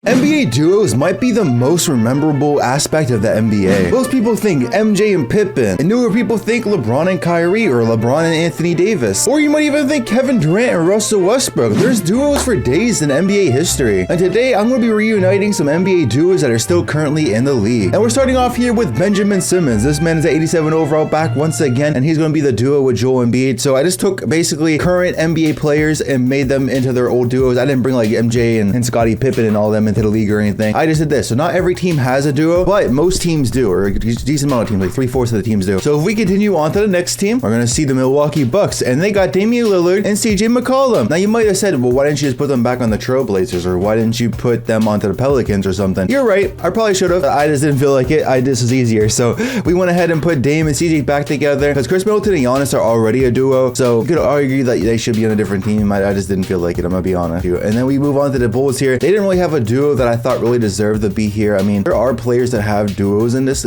NBA duos might be the most memorable aspect of the NBA. Most people think MJ and Pippen, and newer people think LeBron and Kyrie, or LeBron and Anthony Davis. Or you might even think Kevin Durant and Russell Westbrook. There's duos for days in NBA history. And today, I'm going to be reuniting some NBA duos that are still currently in the league. And we're starting off here with Benjamin Simmons. This man is at 87 overall back once again, and he's going to be the duo with Joel Embiid. So I just took basically current NBA players and made them into their old duos. I didn't bring like MJ and Scottie Pippen and all them into the league or anything. I just did this. So not every team has a duo, but most teams do, or a decent amount of teams, like 3/4 of the teams do. So if we continue on to the next team, we're going to see the Milwaukee Bucks, and they got Damian Lillard and CJ McCollum. Now you might have said, well, why didn't you just put them back on the Trailblazers, or why didn't you put them onto the Pelicans or something? You're right. I probably should have. I just didn't feel like it. This was easier. So we went ahead and put Dame and CJ back together because Chris Middleton and Giannis are already a duo. So you could argue that they should be on a different team. I just didn't feel like it. I'm going to be honest with you. And then we move on to the Bulls here. They didn't really have a duo that I thought really deserved to be here. I mean, there are players that have duos in this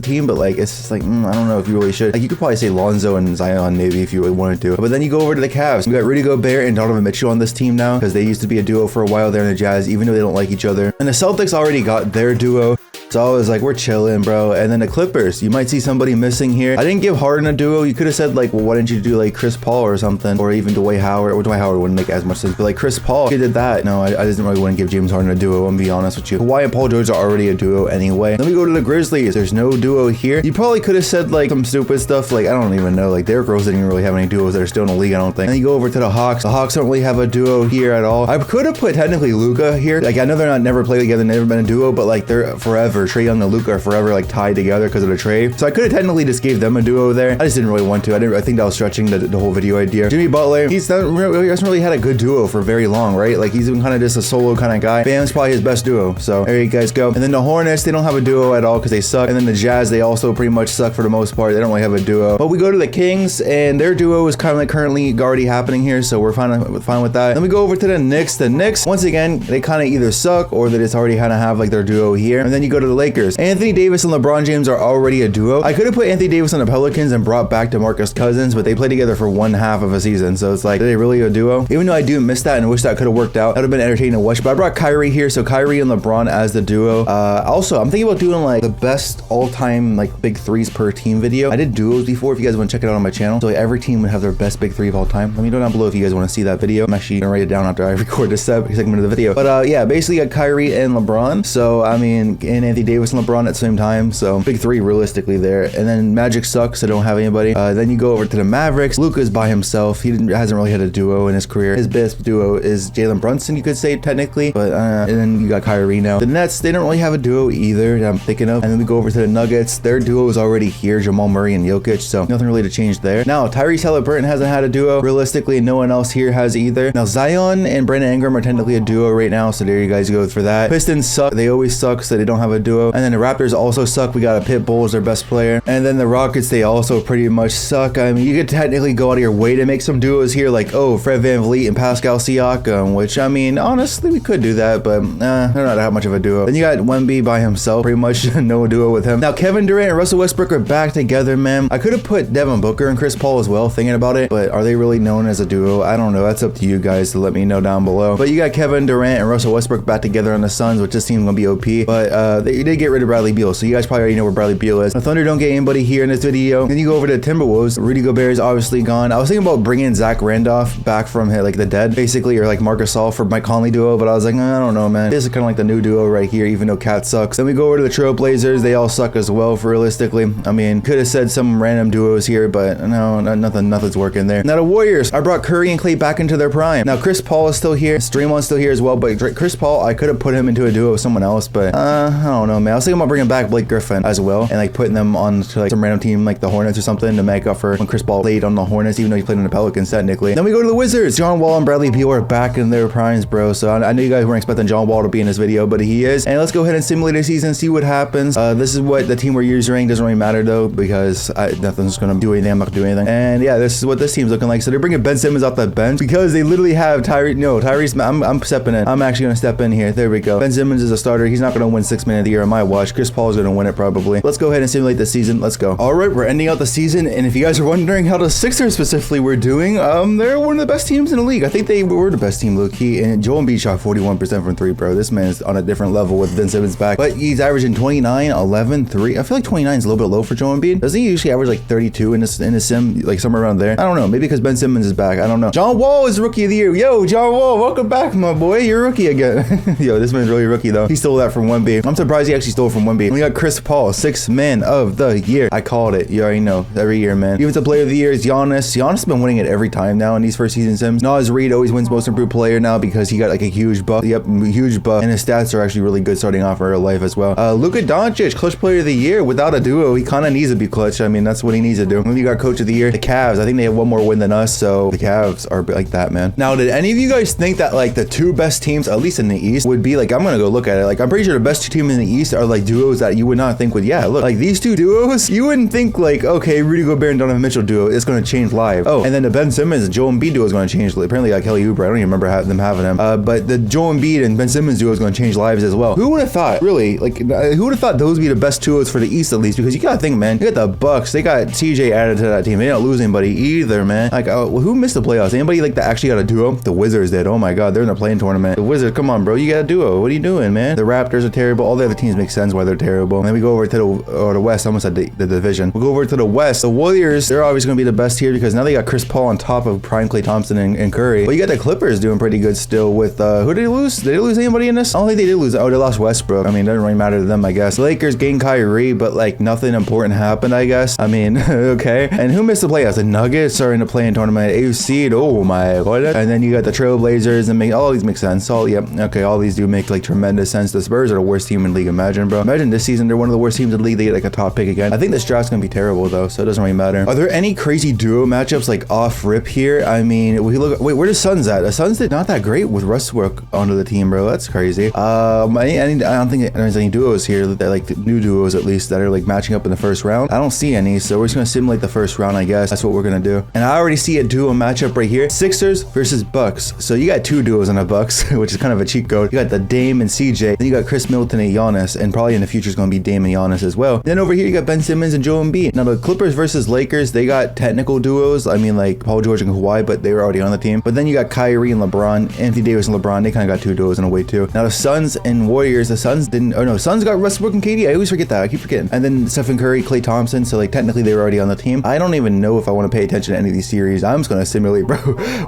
team, but like it's just like I don't know if you really should. Like you could probably say Lonzo and Zion maybe if you really wanted to. But then you go over to the Cavs. We got Rudy Gobert and Donovan Mitchell on this team now because they used to be a duo for a while there in the Jazz, even though they don't like each other. And the Celtics already got their duo. So I was like, we're chilling, bro. And then the Clippers, you might see somebody missing here. I didn't give Harden a duo. You could have said like, well, why didn't you do like Chris Paul or something, or even Dwight Howard? Or Dwight Howard wouldn't make as much sense, but like Chris Paul, he did that. No, I just didn't really want to give James Harden a duo. I'm gonna be honest with you. Kawhi and Paul George are already a duo anyway. Then we go to the Grizzlies. There's no duo here. You probably could have said like some stupid stuff. Like I don't even know. Like Derrick Rose didn't really have any duos that are still in the league, I don't think. Then you go over to the Hawks. The Hawks don't really have a duo here at all. I could have put technically Luka here. Like I know they're not never played together, never been a duo, but like they're forever. Trae Young and Luka are forever like tied together because of the trade. So I could have technically just gave them a duo there. I just didn't really want to. I think that was stretching the whole video idea. Jimmy Butler, he hasn't really had a good duo for very long, right? Like he's been kind of just a solo kind of guy. Bam's probably his best duo. So there you guys go. And then the Hornets, they don't have a duo at all because they suck. And then the Jazz, they also pretty much suck for the most part. They don't really have a duo. But we go to the Kings, and their duo is kind of like currently already happening here. So we're fine with that. Then we go over to the Knicks. The Knicks, once again, they kind of either suck or they just already kind of have like their duo here. And then you go to the Lakers. Anthony Davis and LeBron James are already a duo. I could have put Anthony Davis on the Pelicans and brought back DeMarcus Cousins, but they played together for one half of a season. So it's like, are they really a duo? Even though I do miss that and wish that could have worked out. That would have been entertaining to watch. But I brought Kyrie here. So Kyrie and LeBron as the duo. Also, I'm thinking about doing like the best all-time like big threes per team video. I did duos before if you guys want to check it out on my channel. So like, every team would have their best big three of all time. Let me know down below if you guys want to see that video. I'm actually gonna write it down after I record this segment of the video. But yeah, basically got Kyrie and LeBron. So I mean, and Anthony Davis and LeBron at the same time. So big three realistically there. And then Magic sucks. I don't have anybody. Then you go over to the Mavericks. Luka's by himself. He hasn't really had a duo in his career. His best duo is Jalen Brunson, you could say technically. But and then you got Kyrie now. The Nets, they don't really have a duo either that I'm thinking of. And then we go over to the Nuggets. Their duo is already here, Jamal Murray and Jokic. So nothing really to change there. Now Tyrese Halliburton hasn't had a duo. Realistically, no one else here has either. Now Zion and Brandon Ingram are technically a duo right now. So there you guys go for that. Pistons suck. They always suck, so they don't have a duo. And then the Raptors also suck. We got a Pitbull as their best player. And then the Rockets, they also pretty much suck. I mean, you could technically go out of your way to make some duos here, like, oh, Fred VanVleet and Pascal Siakam, which, I mean, honestly, we could do that, but they're not that much of a duo. Then you got Wemby by himself, pretty much no duo with him. Now, Kevin Durant and Russell Westbrook are back together, man. I could have put Devin Booker and Chris Paul as well, thinking about it, but are they really known as a duo? I don't know. That's up to you guys to let me know down below. But you got Kevin Durant and Russell Westbrook back together on the Suns, which this team's gonna be OP, but they did get rid of Bradley Beal, so you guys probably already know where Bradley Beal is. The Thunder don't get anybody here in this video. Then you go over to the Timberwolves. Rudy Gobert is obviously gone. I was thinking about bringing Zach Randolph back from like the dead, basically, or like Marc Gasol for Mike Conley duo, but I was like, I don't know, man. This is kind of like the new duo right here, even though Cat sucks. Then we go over to the Trailblazers. They all suck as well, realistically. I mean, could have said some random duos here, but no, nothing's working there. Now the Warriors, I brought Curry and Klay back into their prime. Now Chris Paul is still here. Draymond's still here as well, but Chris Paul, I could have put him into a duo with someone else, but I don't know, man. I was thinking about bringing back Blake Griffin as well, and like putting them on to like some random team like the Hornets or something to make up for when Chris Paul played on the Hornets, even though he played in the Pelicans technically. Then we go to the Wizards. John Wall and Bradley Beal are back in their primes, bro. So I know you guys weren't expecting John Wall to be in this video, but he is. And let's go ahead and simulate a season, see what happens. This is what the team we're using. Doesn't really matter though, because nothing's gonna do anything. I'm not gonna do anything. And yeah, this is what this team's looking like. So they're bringing Ben Simmons off the bench because they literally have Tyrese. I'm stepping in. I'm actually gonna step in here. There we go. Ben Simmons is a starter. He's not gonna win 6 Man of the year on my watch. Chris Paul is going to win it probably. Let's go ahead and simulate the season. Let's go. All right, we're ending out the season, and if you guys are wondering how the Sixers specifically were doing, they're one of the best teams in the league. I think they were the best team, low key. And Joel Embiid shot 41% from three, bro. This man is on a different level with Ben Simmons back, but he's averaging 29, 11, 3. I feel like 29 is a little bit low for Joel Embiid. Doesn't he usually average like 32 in a sim, like somewhere around there? I don't know. Maybe because Ben Simmons is back. I don't know. John Wall is rookie of the year. Yo, John Wall, welcome back, my boy. You're rookie again. Yo, this man's really rookie though. He stole that from Wemby. I'm surprised he actually stole it from Wemby. We got Chris Paul, 6th man of the year. I called it. You already know. Every year, man. Even the player of the year is Giannis. Giannis has been winning it every time now in these first season sims. Naz Reid always wins most improved player now because he got like a huge buff. Yep, huge buff. And his stats are actually really good starting off in real life as well. Luka Doncic, clutch player of the year. Without a duo, he kind of needs to be clutch. I mean, that's what he needs to do. Then you got coach of the year, the Cavs. I think they have one more win than us, so the Cavs are like that, man. Now, did any of you guys think that like the two best teams, at least in the East, would be like, I'm gonna go look at it. Like, I'm pretty sure the best two teams in the East are like duos that you would not think would, yeah, look, like these two duos, you wouldn't think like, okay, Rudy Gobert and Donovan Mitchell duo is gonna change live. Oh, and then the Ben Simmons and Joel Embiid duo is gonna change. Apparently, like Kelly Oubre, I don't even remember them having him. But the Joel Embiid and Ben Simmons duo is gonna change lives as well. Who would have thought, really? Like, who would have thought those would be the best duos for the East at least? Because you gotta think, man, you got the Bucks, they got TJ added to that team. They didn't lose anybody either, man. Like, who missed the playoffs? Anybody like that actually got a duo? The Wizards did. Oh my God, they're in the playing tournament. The Wizards, come on, bro, you got a duo. What are you doing, man? The Raptors are terrible. All the other teams make sense why they're terrible. And then we go over to the West. I almost said the division. We'll go over to the West. The Warriors, they're always going to be the best here because now they got Chris Paul on top of prime Klay Thompson and Curry. But you got the Clippers doing pretty good still with, who did they lose? Did they lose anybody in this? I don't think they did lose. Oh, they lost Westbrook. I mean, it doesn't really matter to them, I guess. The Lakers gained Kyrie, but like nothing important happened, I guess. I mean, okay. And who missed the playoffs? The Nuggets are in the play-in tournament. 8th seed. Oh my God. And then you got the Trailblazers and all these make sense. All, yep. Okay. All these do make like tremendous sense. The Spurs are the worst team in the league. Imagine, bro. Imagine this season they're one of the worst teams in the league. They get like a top pick again. I think this draft's gonna be terrible though, so it doesn't really matter. Are there any crazy duo matchups like off rip here? I mean, we look. Wait, where the Suns at? The Suns did not that great with Westbrook onto the team, bro. That's crazy. I don't think there's any duos here that like new duos at least that are like matching up in the first round. I don't see any, so we're just gonna simulate the first round, I guess. That's what we're gonna do. And I already see a duo matchup right here: Sixers versus Bucks. So you got two duos on the Bucks, which is kind of a cheat code. You got the Dame and CJ. Then you got Chris Middleton and Giannis, and probably in the future is gonna be Dame and Giannis as well. Then over here you got Ben Simmons and Joel Embiid. Now the Clippers versus Lakers, they got technical duos. I mean, like Paul George and Kawhi, but they were already on the team. But then you got Kyrie and LeBron, Anthony Davis and LeBron. They kind of got two duos in a way too. Now the Suns and Warriors, the Suns didn't. Oh no, Suns got Westbrook and KD. I always forget that. I keep forgetting. And then Stephen Curry, Klay Thompson. So like technically they were already on the team. I don't even know if I want to pay attention to any of these series. I'm just gonna simulate, bro.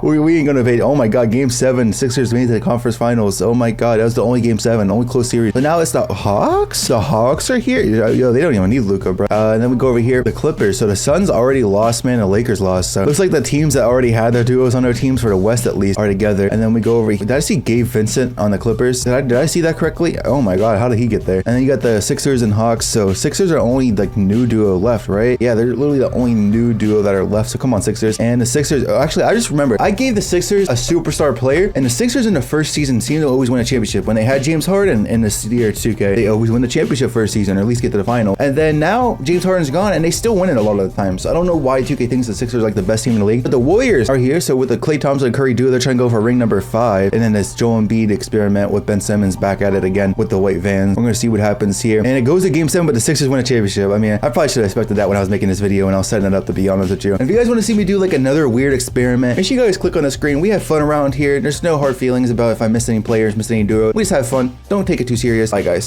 we ain't gonna pay. Oh my God, Game 7, Sixers made it to the conference finals. Oh my God, that was the only Game 7, only close series. But now it's the Hawks. The Hawks are here. Yo, they don't even need Luka, bro. And then we go over here, the Clippers. So the Suns already lost, man. The Lakers lost. So looks like the teams that already had their duos on their teams for the West at least are together. And then we go over here. Did I see Gabe Vincent on the Clippers? Did I see that correctly? Oh my God, how did he get there? And then you got the Sixers and Hawks. So Sixers are only like new duo left, right? Yeah, they're literally the only new duo that are left. So come on, Sixers. And the Sixers, actually, I just remember I gave the Sixers a superstar player, and the Sixers in the first season seemed to always win a championship. When they had James Harden in this year 2K, they always win the championship first season, or at least get to the final. And then now James Harden's gone, and they still win it a lot of the time. So I don't know why 2K thinks the Sixers are like the best team in the league. But the Warriors are here. So with the Klay Thompson and Curry duo, they're trying to go for ring number 5. And then this Joel Embiid experiment with Ben Simmons back at it again with the white Vans. We're gonna see what happens here. And it goes to Game 7, but the Sixers win a championship. I mean, I probably should have expected that when I was making this video and I was setting it up, to be honest with you. And if you guys want to see me do like another weird experiment, make sure you guys click on the screen. We have fun around here. There's no hard feelings about if I missed any players, missed any duo. We just have fun. Don't take it too serious. Bye, guys.